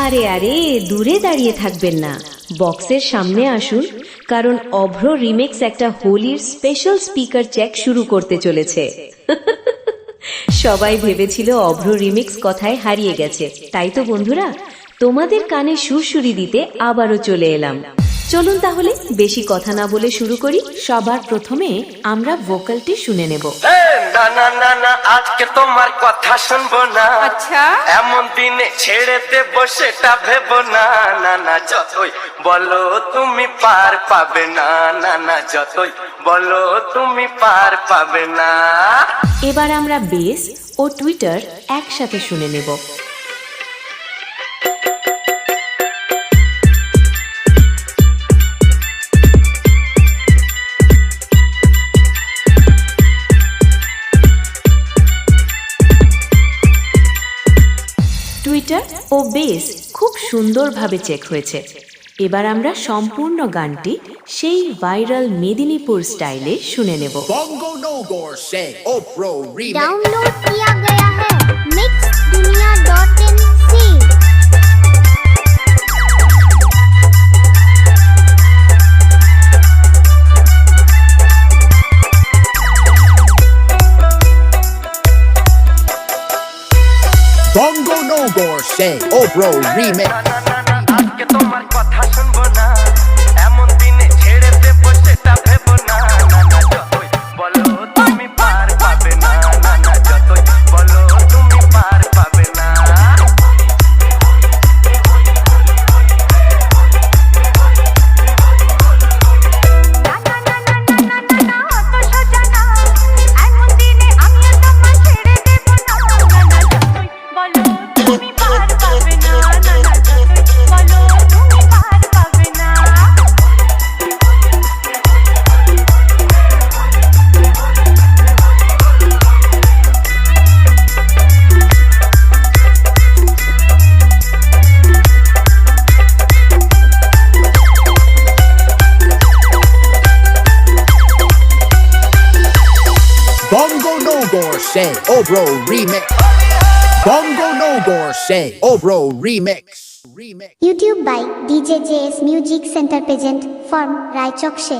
আরে আরে, দূরে দাঁড়িয়ে থাকবেন না, বক্সের সামনে আসুন, কারণ অভ্র রিমিক্স একটা হোলির স্পেশাল স্পিকার চেক শুরু করতে চলেছে। সবাই ভেবেছিল অভ্র রিমিক্স কথায় হারিয়ে গেছে, তাই তো বন্ধুরা, তোমাদের কানে সুরসুরি দিতে আবারও চলে এলাম। চলুন তাহলে বেশি কথা না বলে শুরু করি। সবার প্রথমে আমরা ভোকালটি শুনে নেব। না না না না, আজকে তোমার কথা শুনবো না। আচ্ছা, এমন দিনে ছেড়ে দেব সেটা ভেবো না। না না, যতই বলো তুমি পার পাবে না। না না, যতই বলো তুমি পার পাবে না। এবার আমরা বেস ও টুইটার একসাথে শুনে নেব। টুইটার ও বেস খুব সুন্দরভাবে চেক হয়েছে। এবার আমরা সম্পূর্ণ গানটি সেই ভাইরাল মেদিনীপুর স্টাইলে শুনে নেব। Bongo Nogor से Opro remix डाउनलोड किया गया है mixdunia.nc। Bongo Nogor से Opro remix না না না, আজকে তোমার কথা শুনবো না। এমন দিনে ছেড়ে দেব সেটা ভেবো না। না না, যতই বলো তুমি পার পাবে না। না না, যতই বলো তুমি পার পাবে না। Bongo Nogor से Opro remix Bongo Nogor से Opro remix YouTube by DJ JS Music Center present from Raichok Se।